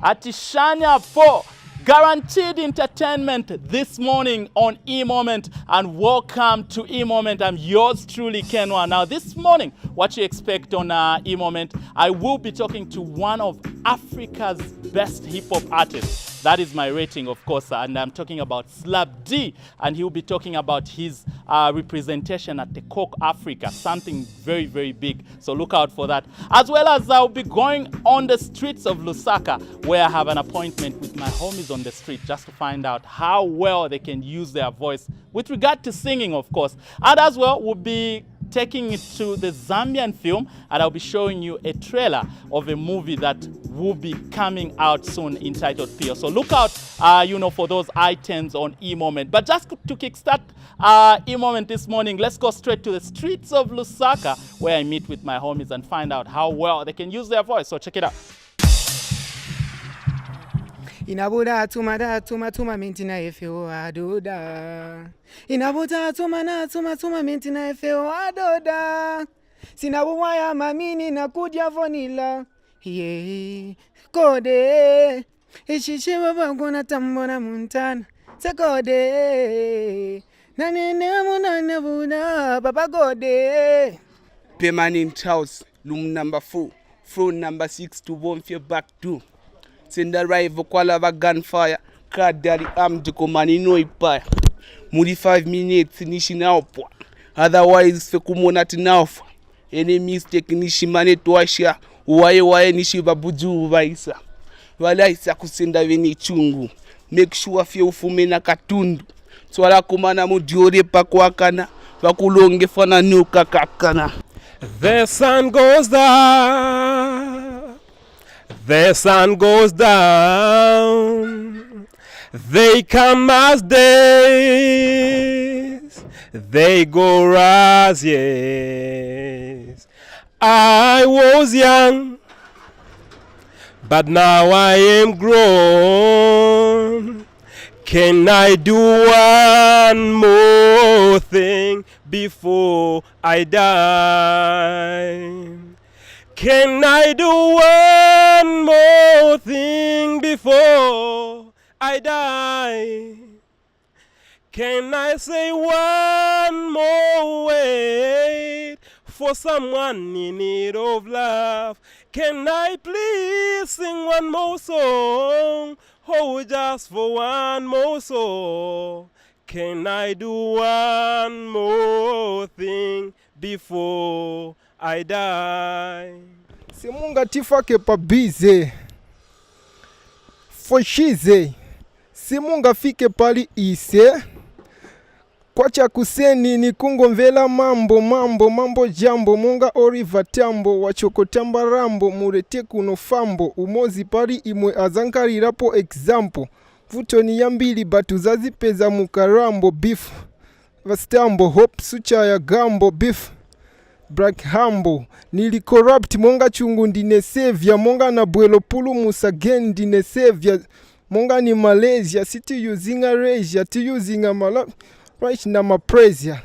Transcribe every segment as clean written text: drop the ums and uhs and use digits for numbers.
Atishanya for guaranteed entertainment this morning on E-Moment, and welcome to E-Moment. I'm yours truly, Kenwa. Now this morning, what you expect on E-Moment, I will be talking to one of Africa's best hip-hop artists. That is my rating, of course, and I'm talking about Slap D, and he'll be talking about his representation at the Coke Africa, something very, very big. So look out for that. As well as I'll be going on the streets of Lusaka, where I have an appointment with my homies on the street just to find out how well they can use their voice with regard to singing, of course. And as well, we'll be taking it to the Zambian film, and I'll be showing you a trailer of a movie that will be coming out soon entitled Pio. So look out, for those items on E-Moment. But just to kickstart E-Moment this morning, let's go straight to the streets of Lusaka, where I meet with my homies and find out how well they can use their voice. So check it out. Inabuda tuma mintina efeo adoda. Inabuda tuma mintina efeo adoda. Sinabuwa ya mamini na kudia vonila. Yeah, kode. Ishishi wabagona tambona muntana. Sekode. Nanene muna nebuda baba gode. Permanent house, room number 4, floor number 6 to 1 fear back 2. Send arrive kwala va gunfire, card daddy am to komani no ipa. Mudi 5 minutes nishi naopwa. Otherwise fe kumona tinaofa. Any mistake nishi mane tuasha, wae nishi babuju vaisa. Wala isa kusenda veni chungu. Make sure fe ufume na katundu. Swala kumana mudiore pa kwakana, vakulonge fana nuka kakana. The sun goes down, the sun goes down, they come as days, they go as years. I was young, but now I am grown. Can I do one more thing before I die? Can I do one more thing before I die? Can I say one more word for someone in need of love? Can I please sing one more song? Oh, just for one more song. Can I do one more thing before I die? Simunga tifake pa bize foshize simunga fike pali ise kwacha kuseni ni kungomvela mambo jambo munga oriva tambo wachokotamba rambo murete kuno fambo umozi pali imwe azankarirapo example futoni ya mbili batu zazipeza mukarambo beef vastambo hope sucha ya gambo beef Black Hambo nili corrupt monga chungu ndine sevya monga na bwelo pulu musagen ndine sevya monga ni Malaysia city using a Asia to using a Malap right na maprezia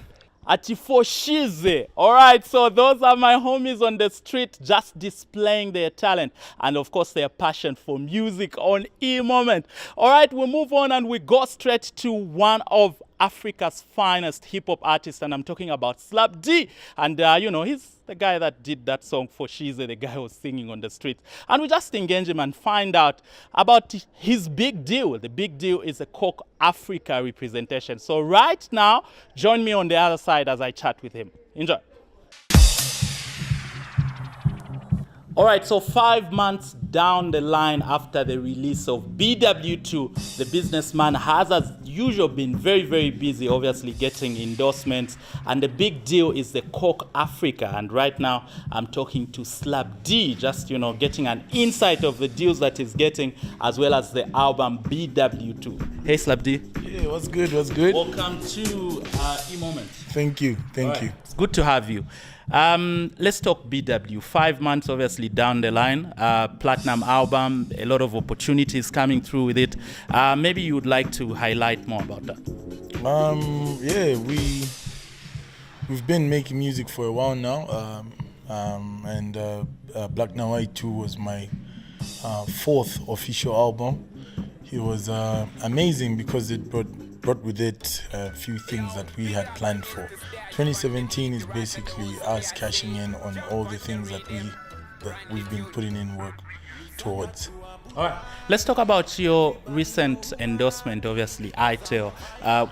Atifoshize. All right, so those are my homies on the street just displaying their talent and of course their passion for music on E-Moment. All right, we move on and we go straight to one of Africa's finest hip-hop artists, and I'm talking about Slap D. And he's the guy that did that song for Shize, the guy who was singing on the street. And we just engage him and find out about his big deal. The big deal is a Coke Africa representation. So right now, join me on the other side as I chat with him. Enjoy. All right, so 5 months down the line after the release of BW2, the businessman has, as usual, been very, very busy, obviously getting endorsements. And the big deal is the Coke Africa. And right now, I'm talking to Slap D, just, getting an insight of the deals that he's getting, as well as the album BW2. Hey, Slap D. Yeah, what's good? Welcome to E-Moment. Thank you. It's good to have you. Let's talk BW. 5 months, obviously, down the line. Platinum album, a lot of opportunities coming through with it. Maybe you would like to highlight more about that. Yeah, we've been making music for a while now, and Black Now White 2 was my fourth official album. It was amazing because it brought with it a few things that we had planned for. 2017 is basically us cashing in on all the things that we've been putting in work towards. All right. Let's talk about your recent endorsement, obviously, ITEL.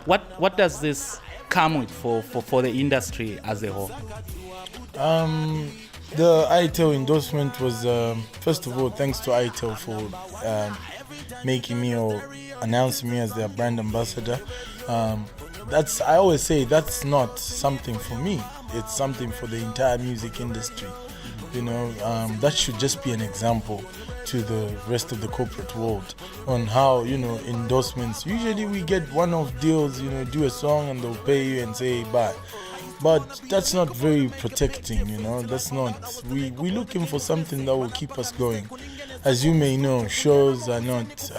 What does this come with for the industry as a whole? The ITEL endorsement was, first of all, thanks to ITEL for making me or announcing me as their brand ambassador. I always say that's not something for me. It's something for the entire music industry. That should just be an example to the rest of the corporate world on how, endorsements, usually we get one-off deals, do a song and they'll pay you and say bye. But that's not very protecting, that's not, we're looking for something that will keep us going. As you may know, shows are not,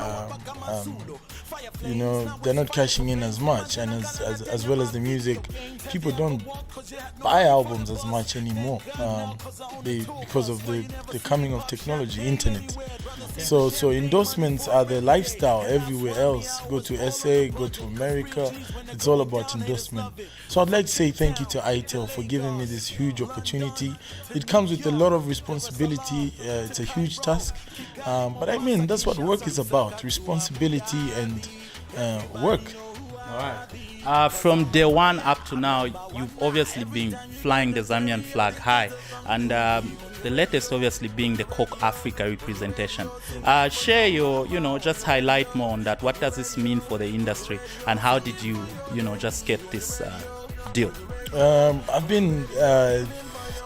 they're not cashing in as much, and as well as the music, people don't buy albums as much anymore because of the coming of technology, internet. So endorsements are the lifestyle everywhere else. Go to SA, go to America, it's all about endorsement. So I'd like to say thank you to ITEL for giving me this huge opportunity. It comes with a lot of responsibility. It's a huge task, but I mean that's what work is about: responsibility and work. All right. From day one up to now, you've obviously been flying the Zambian flag high, and the latest obviously being the Coke Africa representation. Share your, just highlight more on that. What does this mean for the industry, and how did you, just get this deal? I've been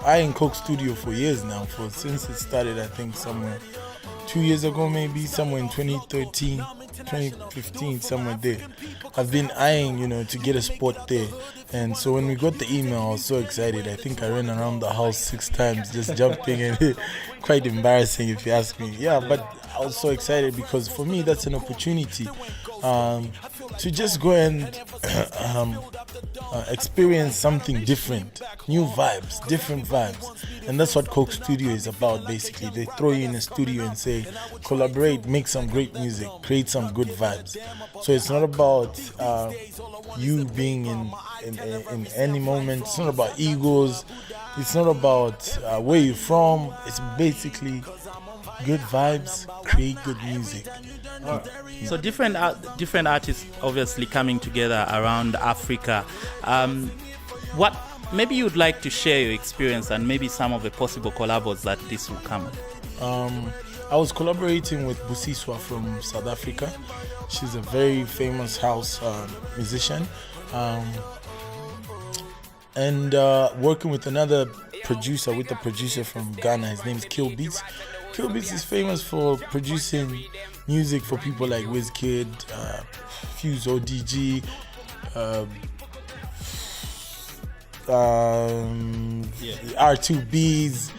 eyeing Coke Studio for years now, since it started, I think somewhere 2 years ago, maybe somewhere in 2013, 2015, somewhere there. I've been eyeing, to get a spot there. And so when we got the email, I was so excited. I think I ran around the house 6 times just jumping, and quite embarrassing if you ask me. Yeah, but I was so excited because for me that's an opportunity to just go and experience something different, new vibes, different vibes. And that's what Coke Studio is about basically. They throw you in a studio and say, collaborate, make some great music, create some good vibes. So it's not about you being in any moment. It's not about egos. It's not about where you're from. It's basically good vibes, create good music. So different artists obviously coming together around Africa. What maybe you'd like to share your experience and maybe some of the possible collabos that this will come with? I was collaborating with Busiswa from South Africa. She's a very famous house musician. And working with another producer, with a producer from Ghana. His name's Kill Beats. Kill Beats is famous for producing music for people like Wizkid, Fuse ODG, R2Bs,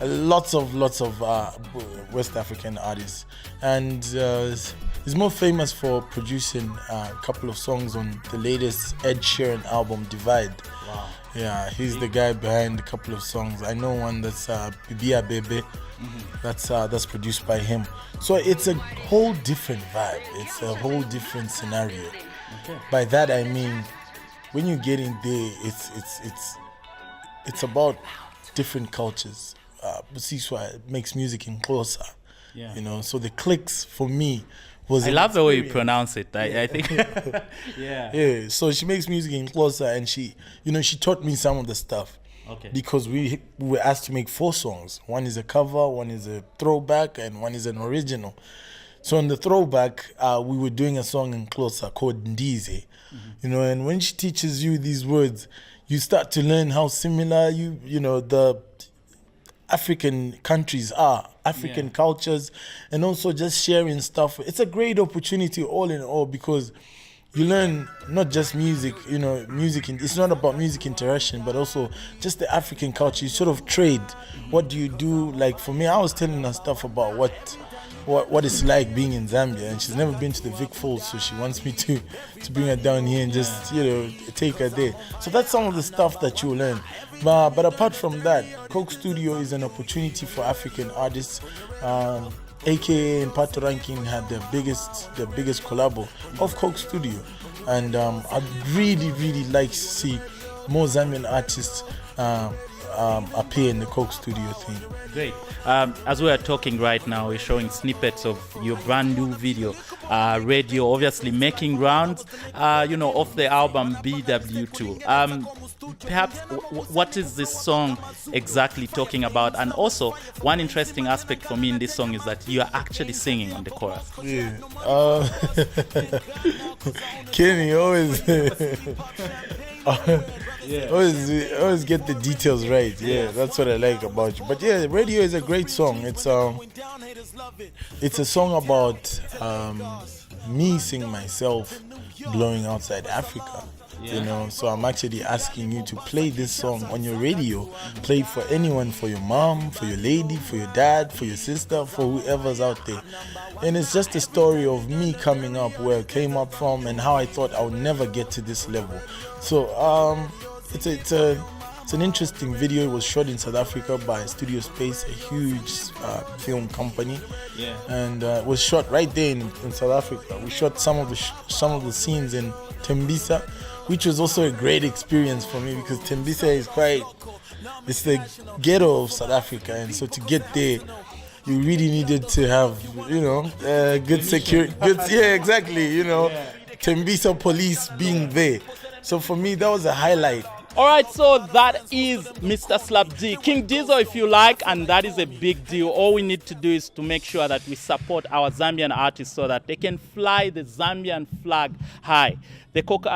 lots of West African artists, and he's more famous for producing a couple of songs on the latest Ed Sheeran album, Divide. Wow. Yeah, he's the guy behind a couple of songs. I know one that's Bibia Bebe. That's produced by him. So it's a whole different vibe. It's a whole different scenario. Okay. By that I mean, when you get in there, it's about different cultures. Busiswa makes music in Xhosa. Yeah. So the clicks for me was. I love the way you pronounce it. I think. Yeah. Yeah. So she makes music in Xhosa, and she taught me some of the stuff. Okay. Because we were asked to make 4 songs. One is a cover, one is a throwback, and one is an original. So in the throwback, we were doing a song in Xhosa called Ndize. And when she teaches you these words, you start to learn how similar the African countries are, African cultures, and also just sharing stuff. It's a great opportunity all in all, because you learn not just music, it's not about music interaction, but also just the African culture. You sort of trade. What do you do? Like for me, I was telling her stuff about what it's like being in Zambia, and she's never been to the Vic Falls, so she wants me to bring her down here and just take her there. So that's some of the stuff that you learn. But apart from that, Coke Studio is an opportunity for African artists AKA and Pato Ranking had the biggest collabo of Coke Studio, and I'd really like to see more Zambian artists appear in the Coke Studio thing. Great. As we are talking right now, we're showing snippets of your brand new video, Radio, obviously making rounds, off the album BW2. Perhaps what is this song exactly talking about? And also, one interesting aspect for me in this song is that you are actually singing on the chorus. Yeah. Kenny always. Always get the details right. Yeah, that's what I like about you. But yeah, Radio is a great song. It's a song about me seeing myself blowing outside Africa. So I'm actually asking you to play this song on your radio. Play it for anyone, for your mom, for your lady, for your dad, for your sister, for whoever's out there. And it's just a story of me coming up, where I came up from, and how I thought I would never get to this level. So it's an interesting video. It was shot in South Africa by Studio Space, a huge film company. Yeah. And it was shot right there in South Africa. We shot some of the scenes in Tembisa, which was also a great experience for me, because Tembisa is it's the ghetto of South Africa, and so to get there, you really needed to have, good security. Yeah, exactly. Tembisa police being there. So for me, that was a highlight. All right, so that is Mr. Slap D, King Diesel if you like, and that is a big deal. All we need to do is to make sure that we support our Zambian artists so that they can fly the Zambian flag high. The Coke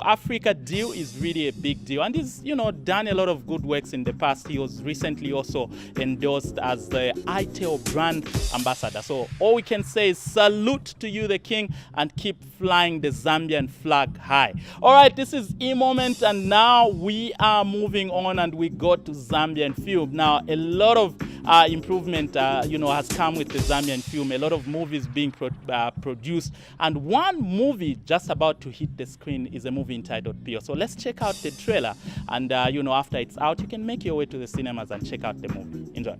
Africa deal is really a big deal, and he's done a lot of good works in the past. He was recently also endorsed as the ITEL brand ambassador. So all we can say is salute to you, the king, and keep flying the Zambian flag high. All right, this is E-Moment, and now we are moving on, and we go to Zambian film. Now, a lot of improvement, has come with the Zambian film. A lot of movies being produced, and one movie just about to hit the screen is a movie entitled Pio. So let's check out the trailer, and after it's out, you can make your way to the cinemas and check out the movie. Enjoy.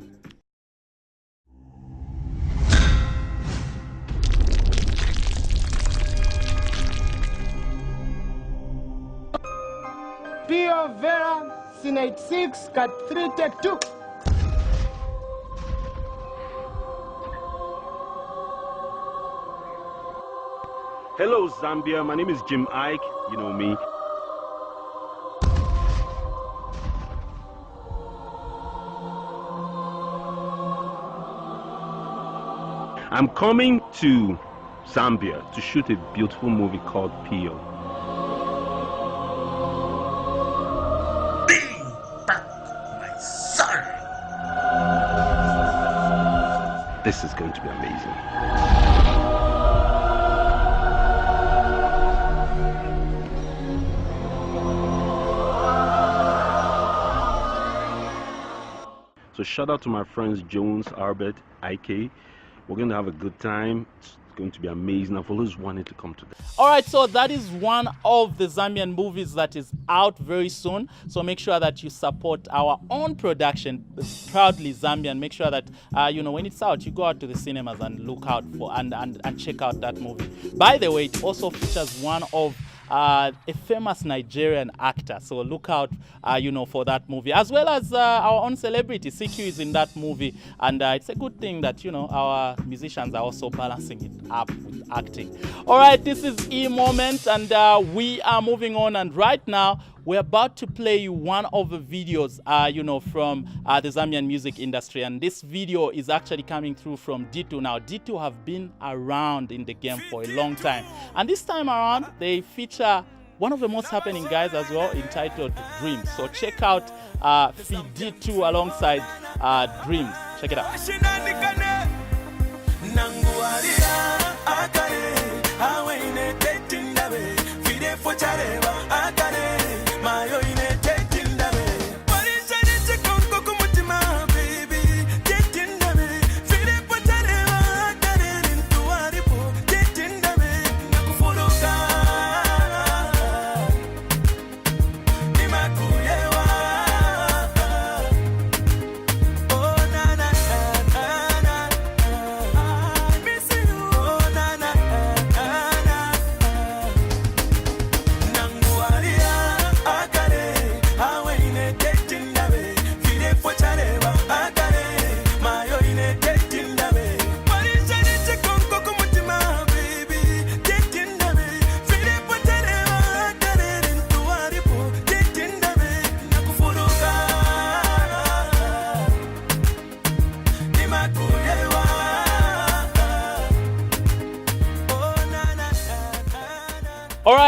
Pio Vera, Scene 86, Cut 3, Take 2. Hello, Zambia. My name is Jim Ike. You know me. I'm coming to Zambia to shoot a beautiful movie called Pio. My son. This is going to be amazing. So shout out to my friends Jones, Arbet, IK. We're going to have a good time. It's going to be amazing. I've always wanted to come to this. All right, so that is one of the Zambian movies that is out very soon. So make sure that you support our own production, Proudly Zambian. Make sure that, when it's out, you go out to the cinemas and look out for and check out that movie. By the way, it also features one of a famous Nigerian actor, so look out, for that movie, as well as our own celebrity CQ is in that movie, and it's a good thing that our musicians are also balancing it up with acting. All right, this is E-Moment, and we are moving on, and right now we're about to play you one of the videos, from the Zambian music industry. And this video is actually coming through from D2. Now, D2 have been around in the game for a long time. And this time around, they feature one of the most happening guys as well, entitled Dreams. So check out Feed D2 alongside Dreams. Check it out.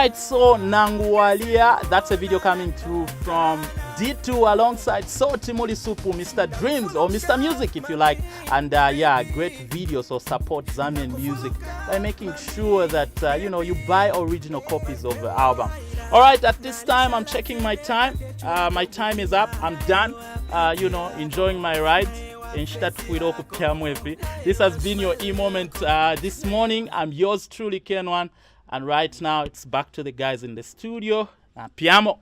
right, so Nangualia, that's a video coming through from D2 alongside So Timoli Supu, Mr. Dreams or Mr. Music if you like. And yeah, great video. So support Zambian music by making sure that you know, you buy original copies of the album. All right, at this time I'm checking my time. My time is up. I'm done. You know, enjoying my ride. This has been your E-Moment this morning. I'm yours truly, Ken1. And right now it's back to the guys in the studio. Piamo.